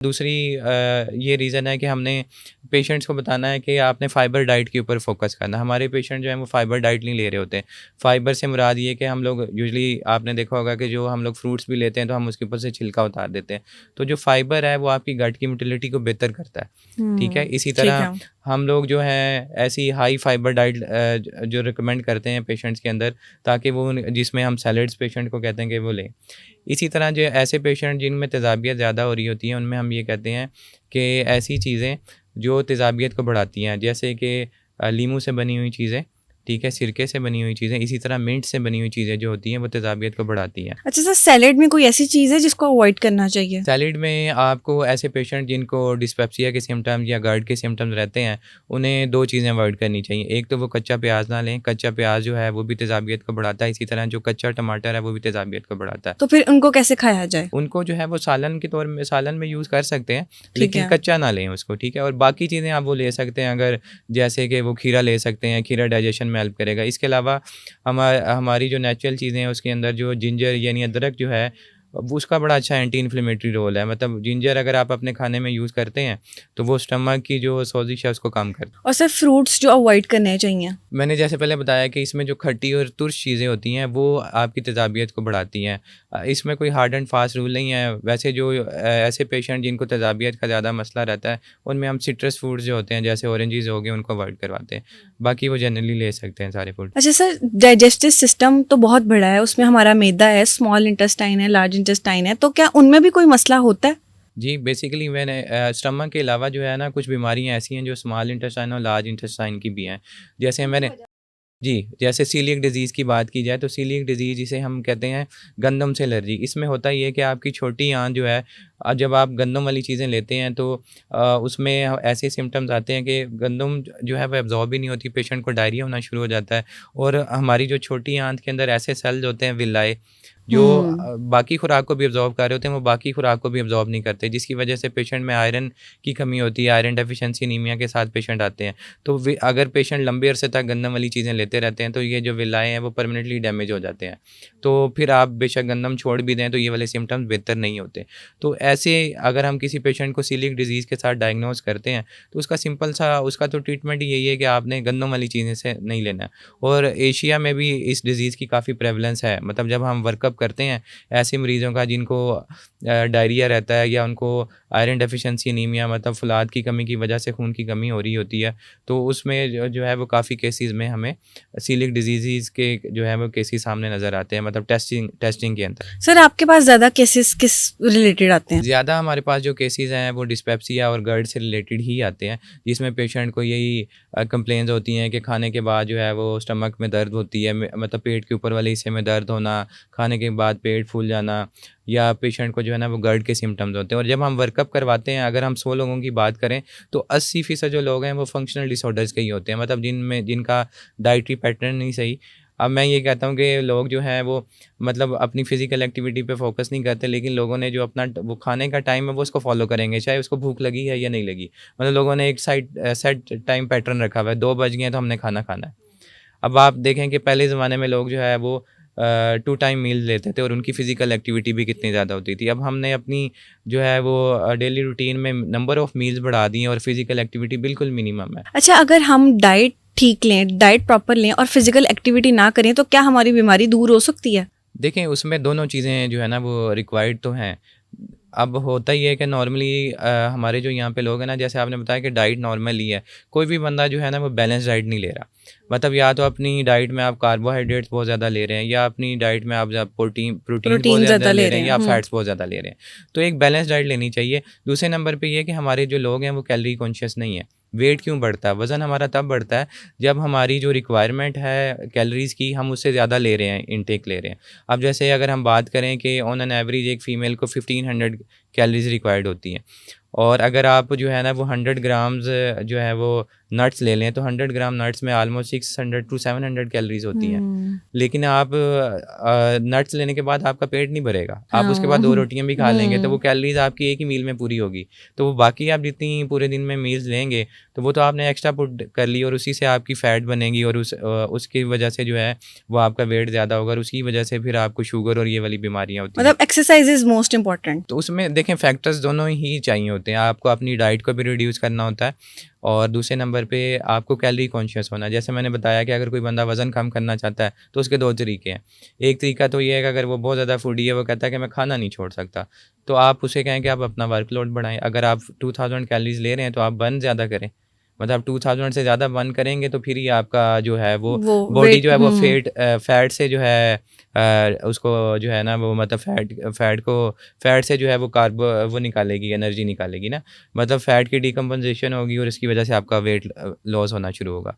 दूसरी ये रीज़न है कि हमने पेशेंट्स को बताना है कि आपने फ़ाइबर डाइट के ऊपर फ़ोकस करना है। हमारे पेशेंट जो हैं वो फ़ाइबर डाइट नहीं ले रहे होते। फ़ाइबर से मुराद ये है कि हम लोग यूजुअली आपने देखा होगा कि जो हम लोग फ्रूट्स भी लेते हैं तो हम उसके ऊपर से छिलका उतार देते हैं। तो जो फ़ाइबर है वो आपकी गट की मोटिलिटी को बेहतर करता है। ठीक है? इसी ठीक तरह है। हम लोग जो हैं ऐसी हाई फ़ाइबर डाइट जो रिकमेंड करते हैं पेशेंट्स के अंदर, ताकि वो जिसमें हम सैलड्स पेशेंट को कहते हैं कि वो लें। इसी तरह जो ऐसे पेशेंट जिनमें तेज़ाबियत ज़्यादा हो रही होती है, उनमें हम ये कहते हैं कि ऐसी चीज़ें जो तेज़ाबियत को बढ़ाती हैं, जैसे कि लीमू से बनी हुई चीज़ें, ठीक है, सिरके से बनी हुई चीज़ें, इसी तरह मिंट से बनी हुई चीज़ें जो होती हैं वो तेज़ाबियत को बढ़ाती हैं। अच्छा सर, सैलेड में कोई ऐसी चीज़ है जिसको अवॉइड करना चाहिए? सैलेड में आपको ऐसे पेशेंट जिनको डिस्पेप्सिया के सिम्पटम्स या GERD के सिम्पटम्स रहते हैं, उन्हें 2 चीज़ें अवॉइड करनी चाहिए। एक तो वो कच्चा प्याज ना लें, कच्चा प्याज जो है वो भी तेज़ाबियत को बढ़ाता है, इसी तरह जो कच्चा टमाटर है वो भी तेज़ाबियत को बढ़ाता है। तो फिर उनको कैसे खाया जाए? उनको जो है वो सालन में यूज़ कर सकते हैं, ठीक लेकिन है। कच्चा ना लें उसको, ठीक है? और बाकी चीज़ें आप वो ले सकते हैं, अगर जैसे कि वो खीरा ले सकते हैं, खीरा डाइजेशन में हेल्प करेगा। इसके अलावा हमारी जो नेचुरल चीज़ें हैं उसके अंदर जो जिंजर यानी अदरक जो है, वो उसका बड़ा अच्छा एंटी इन्फ्लेमेटरी रोल है। मतलब जिंजर अगर आप अपने खाने में यूज़ करते हैं, तो वो स्टमक की जो सोज़िश है उसको कम करता है। और सर फ्रूट्स जो अवॉइड करने चाहिए? मैंने जैसे पहले बताया कि इसमें जो खट्टी और तुर्श चीज़ें होती हैं वो आपकी तेज़ाबियत को बढ़ाती हैं। इसमें कोई हार्ड एंड फास्ट रूल नहीं है। वैसे जो ऐसे पेशेंट जिनको तेज़ाबियत का ज़्यादा मसला रहता है, उनमें हम सिट्रस फ्रूट्स जो होते हैं जैसे ऑरेंजेस हो गए उनको अवॉइड करवाते हैं। बाकी वो जनरली ले सकते हैं सारे फ्रूट। अच्छा सर, डाइजेस्टिव सिस्टम तो बहुत बड़ा है, उसमें हमारा मैदा है, स्मॉल इंटेस्टाइन है, लार्ज इंटेस्टाइन है, तो क्या उनमें भी कोई मसला होता है? जी, बेसिकली मैंने स्टमक के अलावा जो है ना कुछ बीमारियाँ ऐसी हैं जो स्मॉल इंटेस्टाइन और लार्ज इंटेस्टाइन की भी हैं। जैसे मैंने जी, जैसे सीलिएक डिज़ीज़ की बात की जाए तो सीलिएक डिज़ीज़ जिसे हम कहते हैं गंदम से एलर्जी। इसमें होता ये है कि आपकी छोटी आंत जो है, जब आप गंदम वाली चीज़ें लेते हैं तो उसमें ऐसे सिम्पटम्स आते हैं कि गंदम जो है वो एब्ज़ॉर्ब ही नहीं होती, पेशेंट को डायरिया होना शुरू हो जाता है। और हमारी जो छोटी आंत के अंदर ऐसे सेल्स होते हैं विलाए, जो हुँ। बाकी खुराक को भी एब्ज़ॉर्ब कर रहे होते हैं, वो बाकी खुराक को भी एब्ज़ॉर्ब नहीं करते, जिसकी वजह से पेशेंट में आयरन की कमी होती है, आयरन डेफिशिएंसी एनीमिया के साथ पेशेंट आते हैं। तो वे अगर पेशेंट लंबे अरसे तक गंदम वाली चीज़ें लेते रहते हैं तो ये जो विलाएँ हैं वो परमानेंटली डैमेज हो जाते हैं। तो फिर आप बेशक गंदम छोड़ भी दें तो ये वाले सिम्पटम्स बेहतर नहीं होते। तो ऐसे अगर हम किसी पेशेंट को सीलिएक डिज़ीज़ के साथ डायग्नोज़ करते हैं तो उसका सिंपल सा उसका तो ट्रीटमेंट ही यही है कि आपने गंदम वाली चीज़ें से नहीं लेना है। और एशिया में भी इस डिज़ीज़ की काफ़ी प्रेवलेंस है। मतलब जब हम वर्कअप करते हैं ऐसे मरीज़ों का जिनको डायरिया रहता है या उनको आयरन डेफिशिएंसी एनीमिया मतलब फ़ोलाद की कमी की वजह से खून की कमी हो रही होती है, तो उसमें जो है वो काफ़ी केसेज़ में हमें सीलिएक डिज़ीज़ के जो है वो केसेज़ सामने नज़र आते हैं, मतलब टेस्टिंग के अंदर। सर आपके पास ज़्यादा केसेस किस रिलेटेड आते हैं? ज़्यादा हमारे पास जो केसेज़ हैं वो डिस्पेप्सिया और GERD से रिलेटेड ही आते हैं, जिसमें पेशेंट को यही कंप्लेंट्स होती हैं कि खाने के बाद जो है वो स्टमक में दर्द होती है, मतलब पेट के ऊपर वाले हिस्से में दर्द होना, खाने के बाद पेट फूल जाना, या पेशेंट को जो है ना वो GERD के सिम्पटम्स होते हैं। और जब हम वर्कअप करवाते हैं, अगर हम 100 लोगों की बात करें तो 80% जो लोग हैं वो फंक्शनल डिसऑर्डर्स के ही होते हैं, मतलब जिनका डाइटरी पैटर्न नहीं सही। अब मैं ये कहता हूँ कि लोग जो हैं वो मतलब अपनी फ़िज़िकल एक्टिविटी पे फ़ोकस नहीं करते, लेकिन लोगों ने जो अपना वो खाने का टाइम है वो उसको फ़ॉलो करेंगे, चाहे उसको भूख लगी है या नहीं लगी। मतलब लोगों ने एक सेट टाइम पैटर्न रखा हुआ है, 2 बज गए हैं तो हमने खाना खाना है। अब आप देखें कि पहले ज़माने में लोग जो है वो 2 टाइम मील लेते थे और उनकी फ़िज़िकल एक्टिविटी भी कितनी ज़्यादा होती थी। अब हमने अपनी जो है वो डेली रूटीन में नंबर ऑफ़ मील्स बढ़ा दी हैं और फ़िज़िकल एक्टिविटी बिल्कुल मिनिमम है। अच्छा, अगर हम डाइट ठीक लें, डाइट प्रॉपर लें और फिजिकल एक्टिविटी ना करें तो क्या हमारी बीमारी दूर हो सकती है? देखें, उसमें दोनों चीज़ें जो है ना वो रिक्वायर्ड तो हैं। अब होता ये है कि नॉर्मली हमारे जो यहाँ पे लोग हैं ना, जैसे आपने बताया कि डाइट नॉर्मल ही है। कोई भी बंदा जो है ना वो बैलेंस डाइट नहीं ले रहा। मतलब या तो अपनी डाइट में आप कार्बोहाइड्रेट्स बहुत ज़्यादा ले रहे हैं, या अपनी डाइट में आप प्रोटीन्स बहुत प्रोटीन ज़्यादा ज़्यादा ले ले रहे रहे हैं हैं। या फैट्स बहुत ज़्यादा ले रहे हैं। तो एक बैलेंस डाइट लेनी चाहिए। दूसरे नंबर पे ये है कि हमारे जो लोग हैं वो कैलोरी कॉन्शियस नहीं है। वेट क्यों बढ़ता है? वज़न हमारा तब बढ़ता है जब हमारी जो रिक्वायरमेंट है कैलोरीज़ की, हम उससे ज़्यादा ले रहे हैं, इनटेक ले रहे हैं। अब जैसे अगर हम बात करें कि ऑन एन एवरेज एक फ़ीमेल को 1500 कैलोरीज़ रिक्वायर्ड होती हैं, और अगर आप जो है ना वो 100 ग्राम्स जो है वो नट्स ले लें तो 100 ग्राम नट्स में ऑलमोस्ट 600 टू 700 कैलोरीज़ होती हैं। लेकिन आप नट्स लेने के बाद आपका पेट नहीं भरेगा। आप उसके बाद 2 हाँ। रोटियाँ भी खा लेंगे तो वो कैलोरीज़ आपकी एक ही मील में पूरी होगी। तो वो बाकी आप जितनी पूरे दिन में मील्स लेंगे तो वो तो आपने एक्स्ट्रा पुट कर ली और उसी से आपकी फ़ैट बनेगी, और उसकी वजह से जो है वो आपका वेट ज़्यादा होगा और उसकी वजह से फिर आपको शुगर और ये वाली बीमारियाँ होती हैं। मतलब एक्सरसाइज इज मोस्ट इम्पोर्टेंट। तो उसमें देखें फैक्टर्स दोनों ही चाहिए होते हैं। आपको अपनी डाइट को भी रिड्यूस करना होता है और दूसरे नंबर पे आपको कैलोरी कॉन्शियस होना है। जैसे मैंने बताया कि अगर कोई बंदा वज़न कम करना चाहता है तो उसके 2 तरीके हैं। एक तरीका तो ये है कि अगर वो बहुत ज़्यादा फूडी है, वो कहता है कि मैं खाना नहीं छोड़ सकता, तो आप उसे कहें कि आप अपना वर्कलोड बढ़ाएँ। अगर आप 2000 कैलोरीज़ ले रहे हैं तो आप बर्न ज़्यादा करें। मतलब 2000 से ज़्यादा बर्न करेंगे तो फिर ही आपका जो है वो वो बॉडी वेट जो है वो फैट से जो है उसको जो है ना वो मतलब फैट से जो है वो वो निकालेगी, एनर्जी निकालेगी ना। मतलब फैट की डिकम्पोज़िशन होगी और इसकी वजह से आपका वेट लॉस होना शुरू होगा।